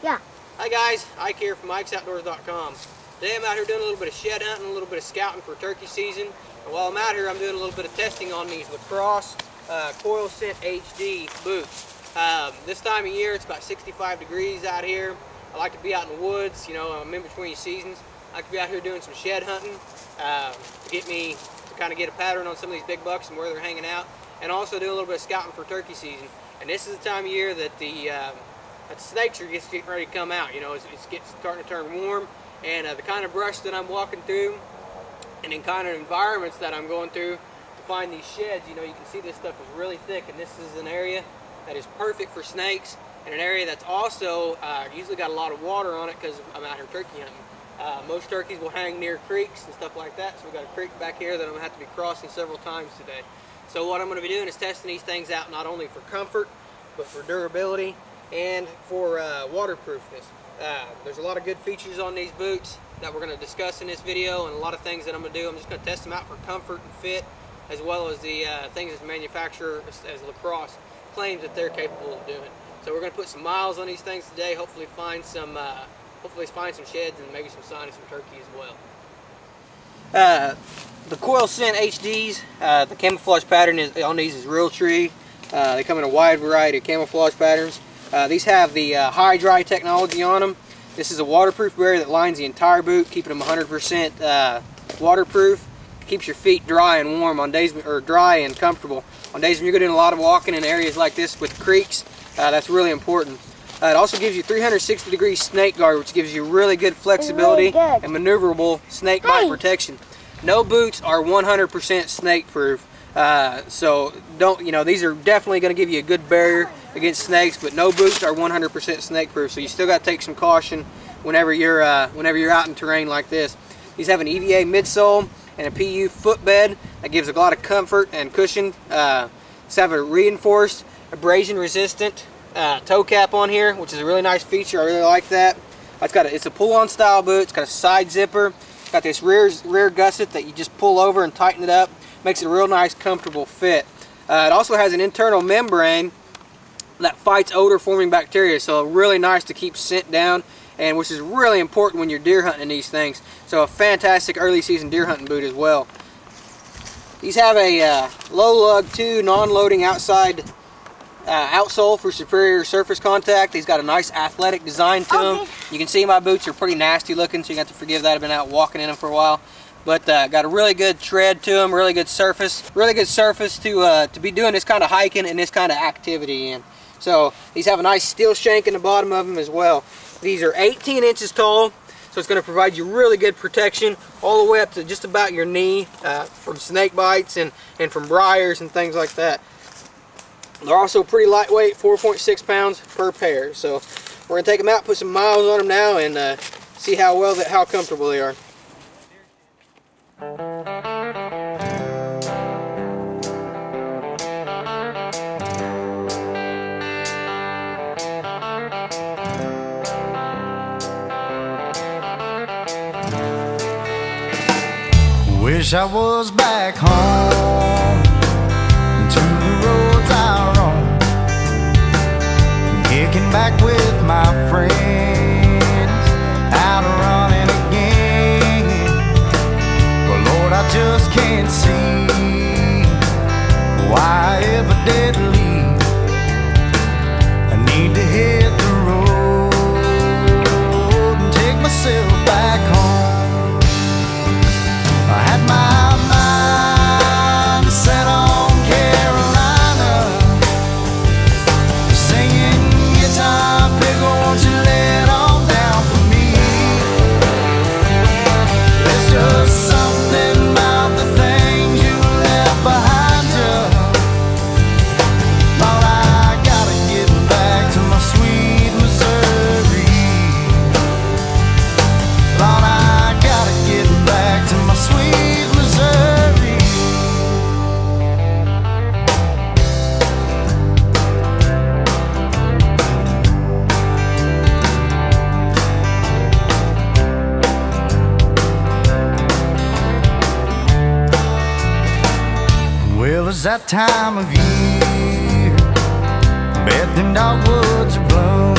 Yeah. Hi guys, Ike here from IkesOutdoors.com. Today I'm out here doing a little bit of shed hunting, a little bit of scouting for turkey season. And while I'm out here, I'm doing a little bit of testing on these LaCrosse Coil Scent HD boots. This time of year, it's about 65 degrees out here. I like to be out in the woods, you know, I'm in between seasons. I like to be out here doing some shed hunting to kind of get a pattern on some of these big bucks and where they're hanging out, and also do a little bit of scouting for turkey season. And this is the time of year that the snakes are just getting ready to come out. You know, it's starting to turn warm, and the kind of brush that I'm walking through and in kind of environments that I'm going through to find these sheds, you know, you can see this stuff is really thick, and this is an area that is perfect for snakes, and an area that's also usually got a lot of water on it because I'm out here turkey hunting. Most turkeys will hang near creeks and stuff like that, so we've got a creek back here that I'm going to have to be crossing several times today. So what I'm going to be doing is testing these things out not only for comfort, but for durability and for waterproofness. There's a lot of good features on these boots that we're going to discuss in this video, and a lot of things that I'm going to do. I'm just going to test them out for comfort and fit, as well as the things that the manufacturer, as LaCrosse, claims that they're capable of doing. So we're going to put some miles on these things today, hopefully find some sheds and maybe some sign of some turkey as well. The Coil Scent HDs, the camouflage pattern on these is real tree. They come in a wide variety of camouflage patterns. These have the high dry technology on them. This is a waterproof barrier that lines the entire boot, keeping them 100% waterproof. Keeps your feet dry and warm on days, or dry and comfortable on days when you're doing a lot of walking in areas like this with creeks. That's really important. It also gives you 360-degree snake guard, which gives you really good flexibility and maneuverable snake bite protection. No boots are 100% snake proof, so these are definitely going to give you a good barrier against snakes, but no boots are 100% snake proof. So you still got to take some caution whenever you're out in terrain like this. These have an EVA midsole and a PU footbed that gives a lot of comfort and cushion. These have a reinforced, abrasion-resistant toe cap on here, which is a really nice feature. I really like that. It's a pull-on style boot. It's got a side zipper. It's got this rear gusset that you just pull over and tighten it up. Makes it a real nice, comfortable fit. It also has an internal membrane that fights odor-forming bacteria, so really nice to keep scent down, and which is really important when you're deer hunting these things. So a fantastic early season deer hunting boot as well. These have a low lug 2 non-loading outside outsole for superior surface contact. These got a nice athletic design to them. You can see my boots are pretty nasty looking, so you have to forgive that. I've been out walking in them for a while. But got a really good tread to them, really good surface to be doing this kind of hiking and this kind of activity in. So these have a nice steel shank in the bottom of them as well. These are 18 inches tall, so it's going to provide you really good protection all the way up to just about your knee from snake bites and from briars and things like that. They're also pretty lightweight, 4.6 pounds per pair. So we're going to take them out, put some miles on them now, and see how comfortable they are. Wish I was back home to the roads I roam, kicking back with my friends, out running again. Well, Lord, I just can't see why I evidently I need to hit the road and take myself back home. I had my mind set on Carolina, singing guitar pick, won't you lay it all down for me? There's just something about the things you left behind you. Lord, I gotta get back to my sweet Missouri. Lord, I gotta get back to my sweet Missouri. Well, it's that time of year, bet them dogwoods are blooming.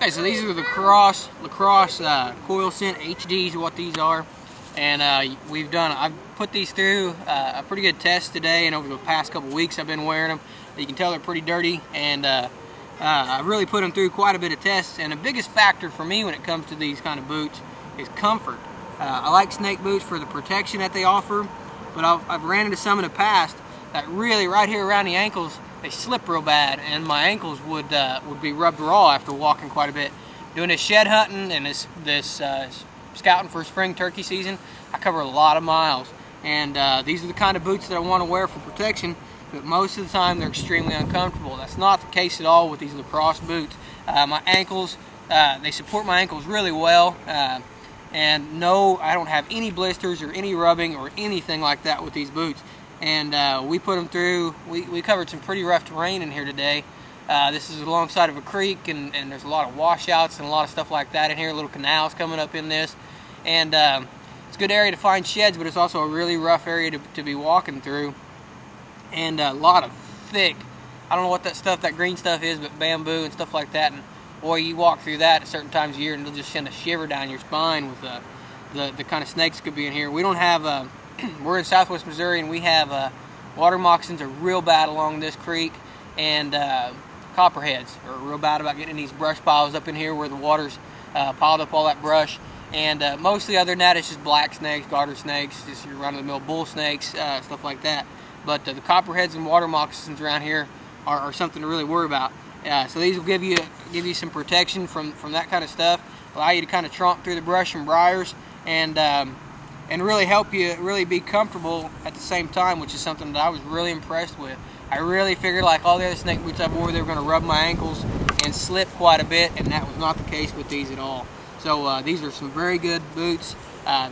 Okay, so these are the LaCrosse Coil Scent HDs is what these are. And I've put these through a pretty good test today, and over the past couple weeks I've been wearing them. You can tell they're pretty dirty, and I've really put them through quite a bit of tests. And the biggest factor for me when it comes to these kind of boots is comfort. I like SnakeBoots for the protection that they offer, but I've ran into some in the past that really, right here around the ankles, they slip real bad, and my ankles would be rubbed raw after walking quite a bit. Doing this shed hunting and this scouting for spring turkey season, I cover a lot of miles, and these are the kind of boots that I want to wear for protection, but most of the time they're extremely uncomfortable. That's not the case at all with these LaCrosse boots. My ankles, they support my ankles really well, and no, I don't have any blisters or any rubbing or anything like that with these boots. And we put them through, we covered some pretty rough terrain in here today. This is alongside of a creek, and there's a lot of washouts and a lot of stuff like that in here, little canals coming up in this. And it's a good area to find sheds, but it's also a really rough area to be walking through. And a lot of thick, I don't know what that green stuff is, but bamboo and stuff like that. And boy, you walk through that at certain times of year and it'll just send a shiver down your spine with the kind of snakes that could be in here. We don't have, we're in southwest Missouri, and we have water moccasins are real bad along this creek, and copperheads are real bad about getting in these brush piles up in here where the water's piled up all that brush. And mostly other than that, it's just black snakes, garter snakes, just your run-of-the-mill bull snakes, stuff like that. But the copperheads and water moccasins around here are something to really worry about. So these will give you some protection from that kind of stuff, allow you to kind of tromp through the brush and briars, and really help you really be comfortable at the same time, which is something that I was really impressed with. I really figured, like all the other snake boots I've worn, they were going to rub my ankles and slip quite a bit, and that was not the case with these at all. So these are some very good boots,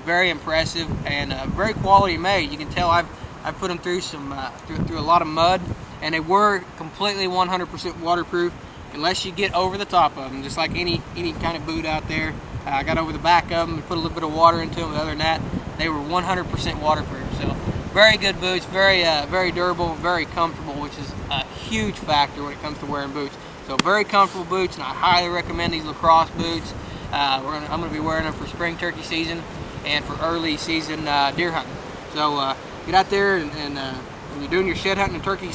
very impressive, and very quality made. You can tell I've put them through through a lot of mud, and they were completely 100% waterproof unless you get over the top of them, just like any kind of boot out there. I got over the back of them and put a little bit of water into them, but other than that, they were 100% waterproof. So very good boots, very durable, very comfortable, which is a huge factor when it comes to wearing boots. So very comfortable boots, and I highly recommend these LaCrosse boots. I'm going to be wearing them for spring turkey season and for early season deer hunting. So get out there, and when you're doing your shed hunting and turkey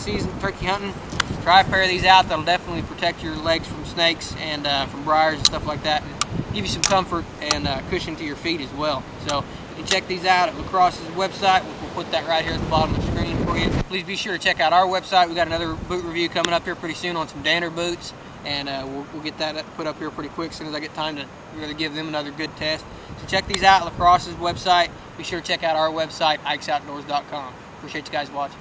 hunting, try a pair of these out. That'll definitely protect your legs from snakes and from briars and stuff like that, and give you some comfort and cushion to your feet as well. So you can check these out at LaCrosse's website. We'll put that right here at the bottom of the screen for you. Please be sure to check out our website. We got another boot review coming up here pretty soon on some Danner boots, and we'll get that put up here pretty quick as soon as I get time to really give them another good test. So check these out at LaCrosse's website. Be sure to check out our website, ikesoutdoors.com. Appreciate you guys watching.